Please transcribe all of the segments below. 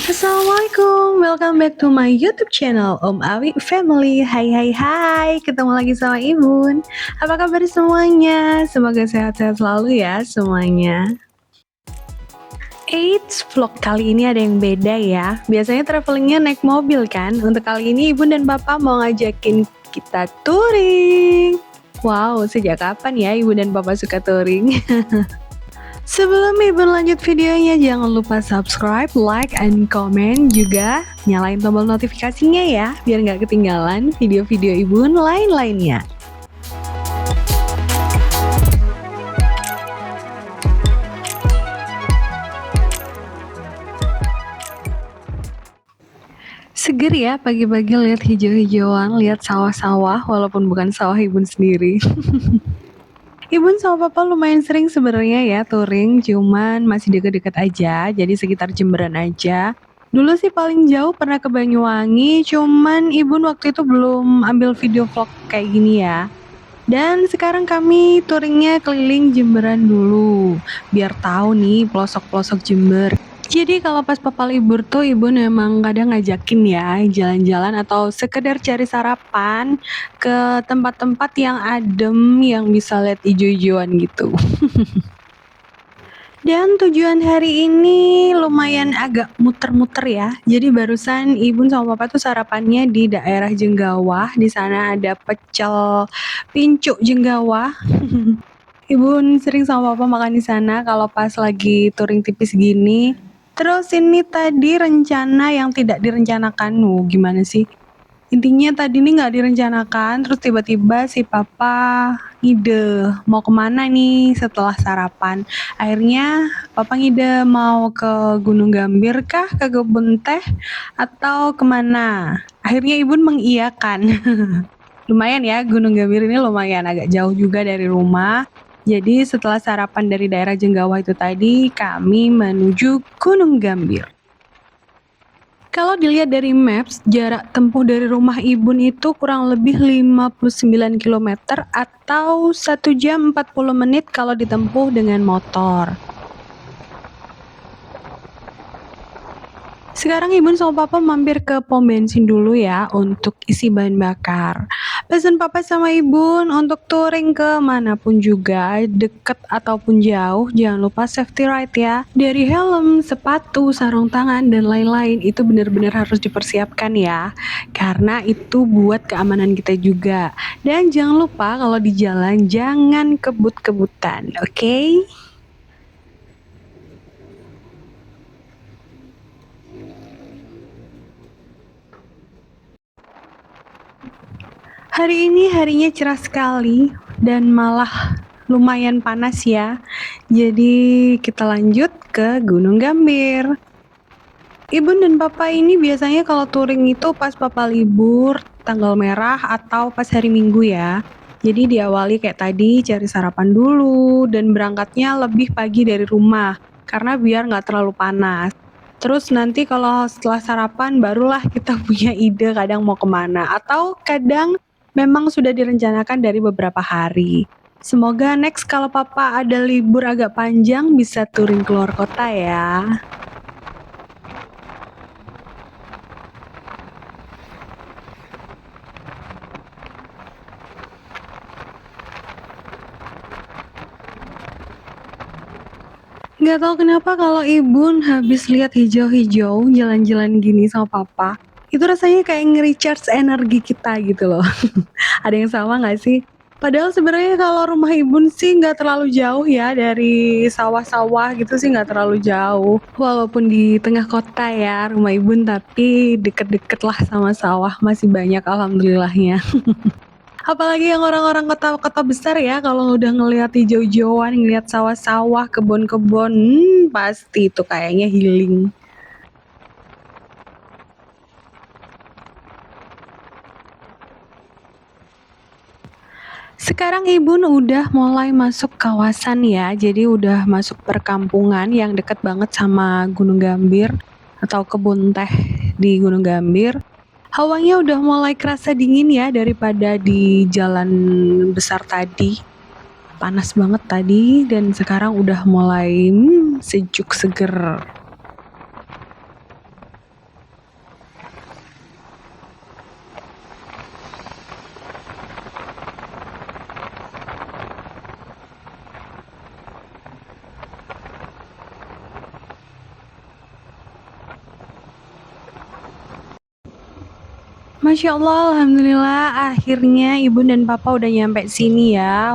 Assalamualaikum, welcome back to my YouTube channel Om Awi Family. Hai hai hai, ketemu lagi sama Ibun. Apa kabar semuanya? Semoga sehat-sehat selalu ya semuanya. Eits, vlog kali ini ada yang beda ya. Biasanya travelingnya naik mobil kan. Untuk kali ini Ibun dan Bapak mau ngajakin kita touring. Wow, sejak kapan ya Ibu dan Bapak suka touring? Sebelum Ibu lanjut videonya, jangan lupa subscribe, like, and comment. Juga nyalain tombol notifikasinya ya, biar nggak ketinggalan video-video Ibu lain-lainnya. Seger ya pagi-pagi lihat hijau-hijauan, lihat sawah-sawah, walaupun bukan sawah Ibu sendiri. Ibu sama Papa lumayan sering sebenarnya ya touring, cuman masih deket-deket aja, jadi sekitar Jemberan aja. Dulu sih paling jauh pernah ke Banyuwangi, cuman Ibu waktu itu belum ambil video vlog kayak gini ya. Dan sekarang kami touringnya keliling Jemberan dulu, biar tahu nih pelosok-pelosok Jember. Jadi kalau pas Papa libur tuh Ibu emang kadang ngajakin ya jalan-jalan atau sekedar cari sarapan ke tempat-tempat yang adem yang bisa lihat ijo-ijoan gitu. Dan tujuan hari ini lumayan agak muter-muter ya. Jadi barusan Ibu sama Papa tuh sarapannya di daerah Jenggawah. Di sana ada pecel pincuk Jenggawah. Ibu sering sama Papa makan di sana kalau pas lagi touring tipis gini. Terus ini tadi rencana yang tidak direncanakan, gimana sih? Intinya tadi nih nggak direncanakan, terus tiba-tiba si Papa ngide mau kemana nih setelah sarapan. Akhirnya Papa ngide mau ke Gunung Gambir kah, ke kebun teh, atau kemana? Akhirnya Ibu mengiyakan. Lumayan ya, Gunung Gambir ini lumayan agak jauh juga dari rumah. Jadi setelah sarapan dari daerah Jenggawah itu tadi, kami menuju Gunung Gambir. Kalau dilihat dari maps, jarak tempuh dari rumah Ibun itu kurang lebih 59 km atau 1 jam 40 menit kalau ditempuh dengan motor. Sekarang Ibu sama Papa mampir ke pom bensin dulu ya untuk isi bahan bakar. Pesan Papa sama Ibu untuk touring ke manapun juga, deket ataupun jauh, jangan lupa safety ride ya. Dari helm, sepatu, sarung tangan, dan lain-lain itu benar-benar harus dipersiapkan ya. Karena itu buat keamanan kita juga. Dan jangan lupa kalau di jalan jangan kebut-kebutan, oke? Hari ini harinya cerah sekali dan malah lumayan panas ya. Jadi kita lanjut ke Gunung Gambir. Ibu dan Papa ini biasanya kalau touring itu pas Papa libur, tanggal merah atau pas hari Minggu ya. Jadi diawali kayak tadi cari sarapan dulu dan berangkatnya lebih pagi dari rumah karena biar nggak terlalu panas. Terus nanti kalau setelah sarapan barulah kita punya ide kadang mau kemana atau kadang memang sudah direncanakan dari beberapa hari. Semoga next kalau Papa ada libur agak panjang bisa touring keluar kota ya. Nggak tahu kenapa kalau Ibu habis lihat hijau-hijau jalan-jalan gini sama Papa, itu rasanya kayak nge-recharge energi kita gitu loh. Ada yang sama nggak sih? Padahal sebenarnya kalau rumah Ibu sih nggak terlalu jauh ya dari sawah-sawah gitu sih nggak terlalu jauh. Walaupun di tengah kota ya rumah Ibu, tapi deket-deket lah sama sawah, masih banyak alhamdulillahnya. Apalagi yang orang-orang kota-kota besar ya, kalau udah ngelihat hijau-hijauan, ngelihat sawah-sawah, kebun-kebun, pasti itu kayaknya healing. Sekarang Ibu udah mulai masuk kawasan ya, jadi udah masuk perkampungan yang dekat banget sama Gunung Gambir atau kebun teh di Gunung Gambir. Hawanya udah mulai kerasa dingin ya daripada di jalan besar tadi. Panas banget tadi dan sekarang udah mulai sejuk seger. Masya Allah, alhamdulillah akhirnya ibu dan papa udah nyampe sini ya.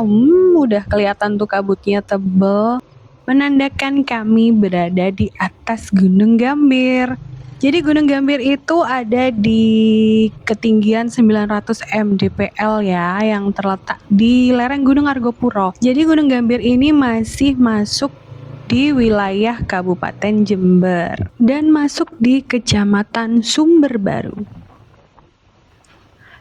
Udah kelihatan tuh kabutnya tebel, menandakan kami berada di atas Gunung Gambir. Jadi Gunung Gambir itu ada di ketinggian 900 mdpl ya, yang terletak di lereng Gunung Argopuro. Jadi Gunung Gambir ini masih masuk di wilayah Kabupaten Jember dan masuk di Kecamatan Sumber Baru.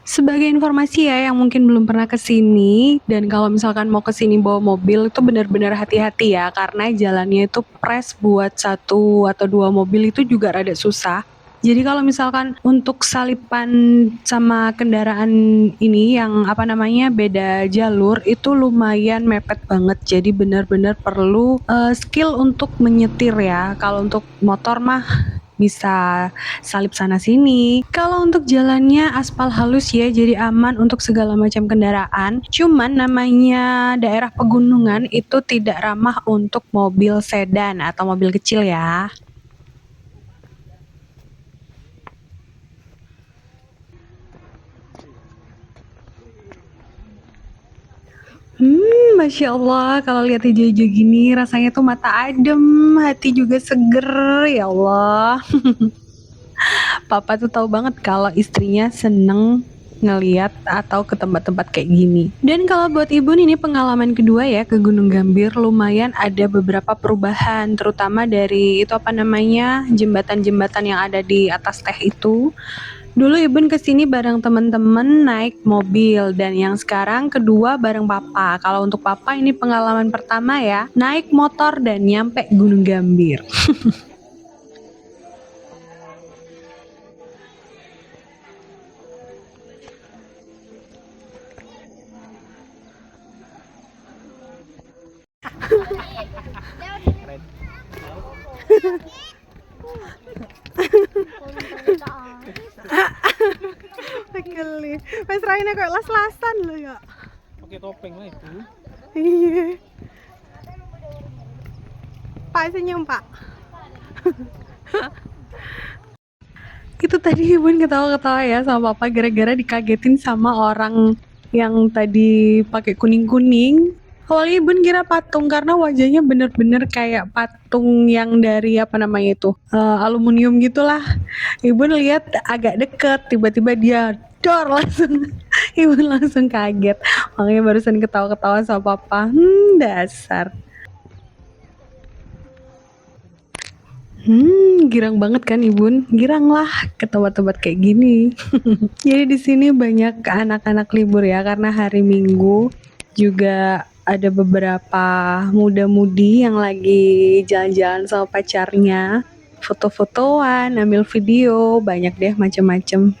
Sebagai informasi ya yang mungkin belum pernah ke sini, dan kalau misalkan mau ke sini bawa mobil itu benar-benar hati-hati ya, karena jalannya itu pres buat 1 atau 2 mobil itu juga rada susah. Jadi kalau misalkan untuk salipan sama kendaraan ini yang beda jalur itu lumayan mepet banget. Jadi benar-benar perlu skill untuk menyetir ya. Kalau untuk motor mah bisa salip sana sini. Kalau untuk jalannya aspal halus ya, jadi aman untuk segala macam kendaraan. Cuman namanya daerah pegunungan itu tidak ramah untuk mobil sedan atau mobil kecil ya. Masya Allah, kalau lihat hijau-hijau gini rasanya tuh mata adem, hati juga seger, ya Allah. Papa tuh tahu banget kalau istrinya seneng ngeliat atau ke tempat-tempat kayak gini. Dan kalau buat ibu ini pengalaman kedua ya ke Gunung Gambir, lumayan ada beberapa perubahan, terutama dari jembatan-jembatan yang ada di atas teh itu. Dulu Ibu kesini bareng temen-temen naik mobil, dan yang sekarang kedua bareng papa. Kalau untuk papa ini pengalaman pertama ya, naik motor dan nyampe Gunung Gambir. Kali, Mas Raina kok las-lasan loh ya. Pakai topeng lah itu. Iya. Pak senyum Pak. Itu tadi Ibu ketawa-ketawa ya sama Papa gara-gara dikagetin sama orang yang tadi pakai kuning-kuning. Awalnya Ibu kira patung karena wajahnya bener-bener kayak patung yang dari aluminium gitulah. Ibu lihat agak deket, tiba-tiba dia dor langsung. Ibu langsung kaget. Makanya barusan ketawa-ketawa sama Papa. Dasar. Girang banget kan Ibu? Girang lah ke tempat-tempat kayak gini. Jadi di sini banyak anak-anak libur ya, karena hari Minggu. Juga ada beberapa muda-mudi yang lagi jalan-jalan sama pacarnya, foto-fotoan, ambil video, banyak deh macem-macem.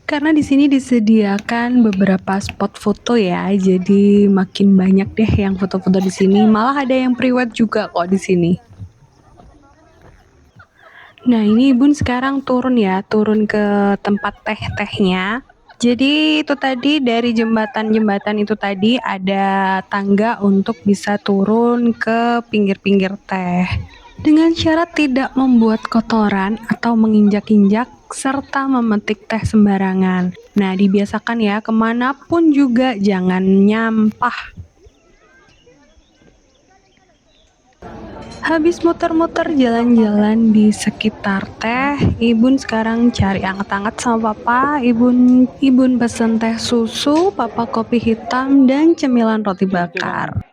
Karena di sini disediakan beberapa spot foto ya, jadi makin banyak deh yang foto-foto di sini. Malah ada yang priwet juga kok di sini. Nah ini Bun sekarang turun ke tempat teh-tehnya. Jadi itu tadi dari jembatan-jembatan itu tadi ada tangga untuk bisa turun ke pinggir-pinggir teh. Dengan syarat tidak membuat kotoran atau menginjak-injak serta memetik teh sembarangan. Nah dibiasakan ya, kemanapun juga jangan nyampah. Habis muter-muter jalan-jalan di sekitar teh, Ibun sekarang cari anget-anget sama Papa. Ibun pesen teh susu, Papa kopi hitam, dan cemilan roti bakar.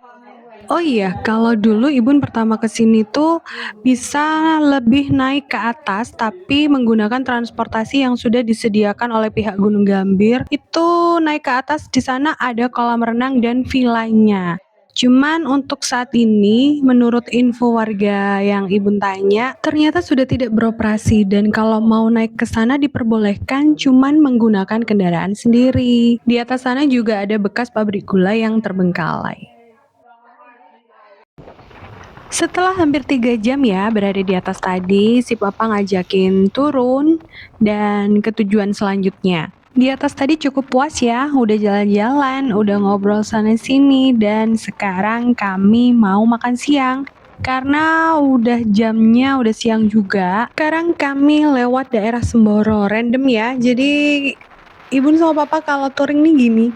Oh iya, kalau dulu Ibun pertama kesini tuh bisa lebih naik ke atas, tapi menggunakan transportasi yang sudah disediakan oleh pihak Gunung Gambir. Itu naik ke atas, di sana ada kolam renang dan villanya. Cuman untuk saat ini, menurut info warga yang Ibu tanya, ternyata sudah tidak beroperasi, dan kalau mau naik ke sana diperbolehkan cuman menggunakan kendaraan sendiri. Di atas sana juga ada bekas pabrik gula yang terbengkalai. Setelah hampir 3 jam ya berada di atas tadi, si Papa ngajakin turun dan ke tujuan selanjutnya. Di atas tadi cukup puas ya, udah jalan-jalan, udah ngobrol sana sini, dan sekarang kami mau makan siang. Karena udah jamnya udah siang juga. Sekarang kami lewat daerah Semboro, random ya. Jadi Ibu sama Papa kalau touring nih gini,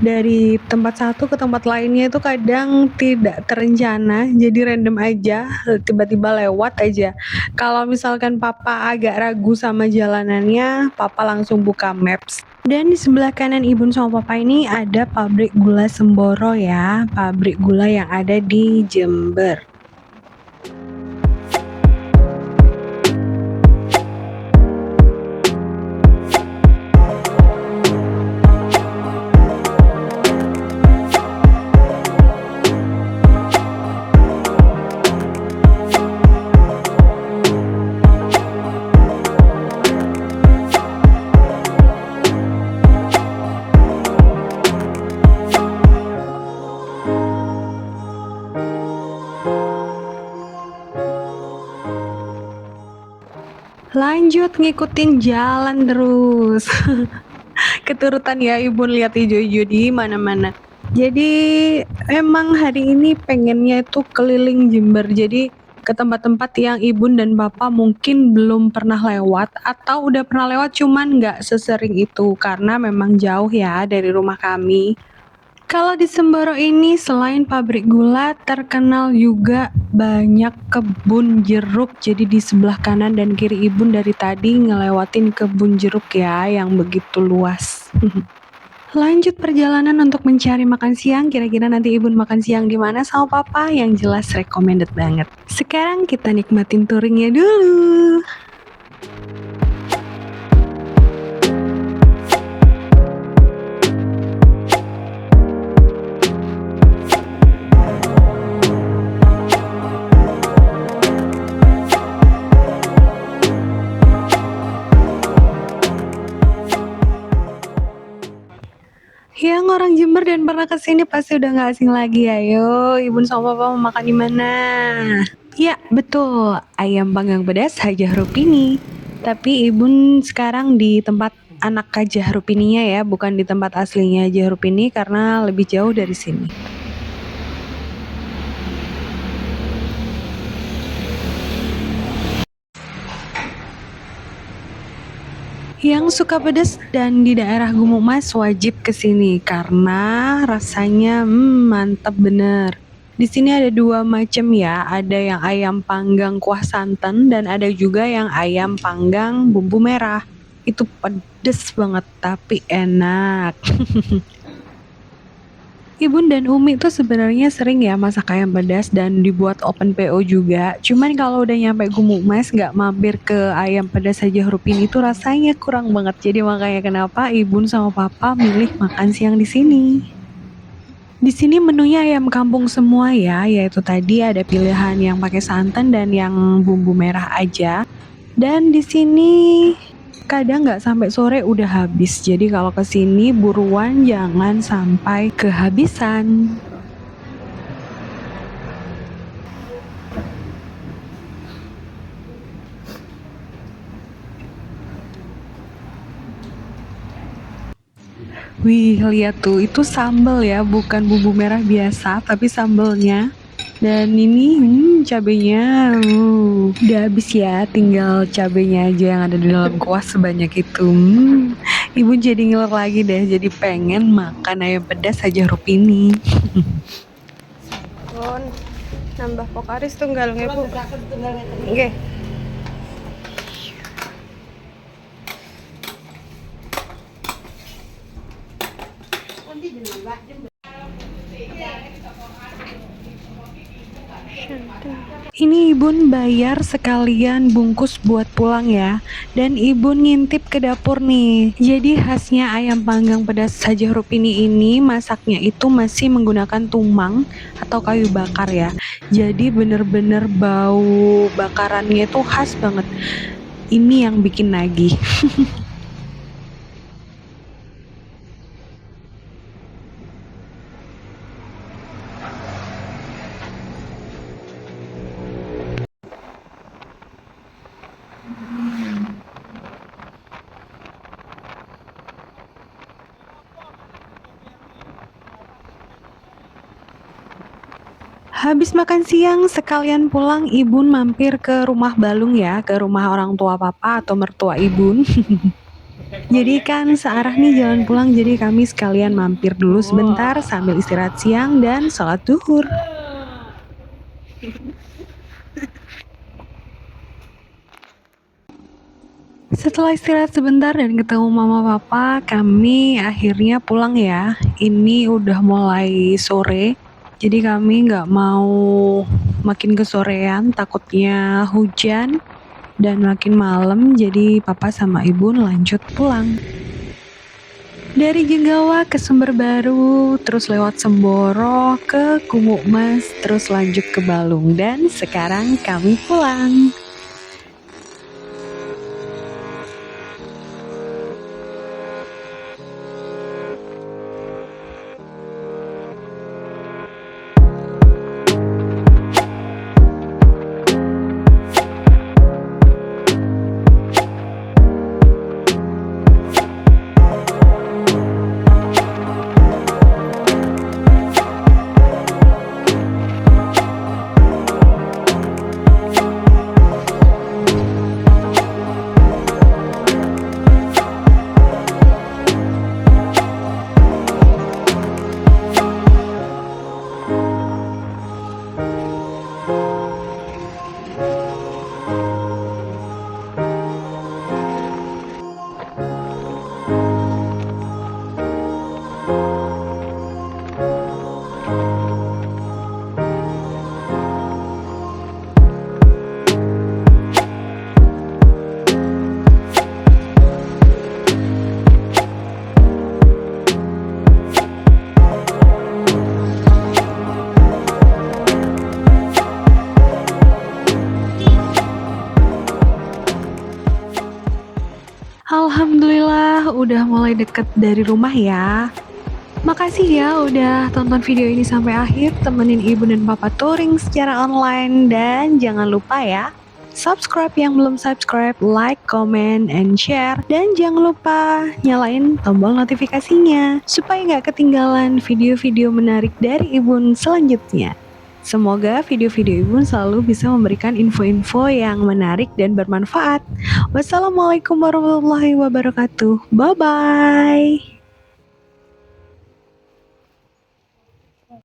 dari tempat satu ke tempat lainnya itu kadang tidak terencana, jadi random aja, tiba-tiba lewat aja. Kalau misalkan Papa agak ragu sama jalanannya, Papa langsung buka Maps. Dan di sebelah kanan Ibu sama Papa ini ada pabrik gula Semboro ya, pabrik gula yang ada di Jember. Lanjut ngikutin jalan terus. Keturutan ya Ibu lihat hijau-hijau di mana-mana. Jadi emang hari ini pengennya itu keliling Jember. Jadi ke tempat-tempat yang Ibu dan Bapak mungkin belum pernah lewat atau udah pernah lewat cuman nggak sesering itu karena memang jauh ya dari rumah kami. Kalau di Semboro ini selain pabrik gula terkenal juga banyak kebun jeruk. Jadi di sebelah kanan dan kiri Ibu dari tadi ngelewatin kebun jeruk ya yang begitu luas. Lanjut perjalanan untuk mencari makan siang. Kira-kira nanti Ibu makan siang di mana sama Papa? Yang jelas recommended banget. Sekarang kita nikmatin touringnya dulu. Yang orang Jember dan pernah kesini pasti udah gak asing lagi. Ayo, Ibu sama Papa mau makan di mana? Ya, betul. Ayam panggang pedas Hajah Rupini. Tapi Ibu sekarang di tempat anak Hajah Rupininya ya, bukan di tempat aslinya Hajah Rupini karena lebih jauh dari sini. Yang suka pedas dan di daerah Gumuk Mas wajib kesini karena rasanya mantap bener. Di sini ada dua macam ya, ada yang ayam panggang kuah santan dan ada juga yang ayam panggang bumbu merah. Itu pedes banget tapi enak. Ibu dan Umi tuh sebenarnya sering ya masak ayam pedas dan dibuat open PO juga. Cuman kalau udah nyampe Gumuk Mas nggak mampir ke ayam pedas saja Rupin itu rasanya kurang banget. Jadi makanya kenapa Ibu sama Papa milih makan siang di sini. Di sini menunya ayam kampung semua ya, yaitu tadi ada pilihan yang pakai santan dan yang bumbu merah aja. Dan di sini kadang nggak sampai sore udah habis. Jadi kalau kesini buruan jangan sampai kehabisan. Wih, lihat tuh, itu sambal ya, bukan bumbu merah biasa, tapi sambalnya. Dan ini cabenya udah habis ya, tinggal cabenya aja yang ada di dalam kuah sebanyak itu. Ibu jadi ngiler lagi deh, jadi pengen makan ayam pedas saja Rupini. Nambah pokaris tunggal ngepu. Oke. Ini Ibu bayar sekalian bungkus buat pulang ya. Dan Ibu ngintip ke dapur nih. Jadi khasnya ayam panggang pedas Hajah Rupini ini masaknya itu masih menggunakan tumang atau kayu bakar ya. Jadi bener-bener bau bakarannya itu khas banget. Ini yang bikin nagih. Habis makan siang sekalian pulang, Ibun mampir ke rumah Balung ya, ke rumah orang tua papa atau mertua Ibun. Jadi kan searah nih jalan pulang, jadi kami sekalian mampir dulu sebentar sambil istirahat siang dan sholat duhur. Setelah istirahat sebentar dan ketemu mama papa, kami akhirnya pulang ya. Ini udah mulai sore, jadi kami nggak mau makin kesorean, takutnya hujan dan makin malam, jadi papa sama ibu lanjut pulang. Dari Jenggawa ke Sumber Baru, terus lewat Semboro ke Kumukmas, terus lanjut ke Balung, dan sekarang kami pulang. Alhamdulillah udah mulai deket dari rumah ya. Makasih ya udah tonton video ini sampai akhir, temenin ibu dan papa touring secara online, dan jangan lupa ya, subscribe yang belum subscribe, like, comment, and share, dan jangan lupa nyalain tombol notifikasinya supaya nggak ketinggalan video-video menarik dari Ibun selanjutnya. Semoga video-video Ibu selalu bisa memberikan info-info yang menarik dan bermanfaat. Wassalamualaikum warahmatullahi wabarakatuh. Bye-bye.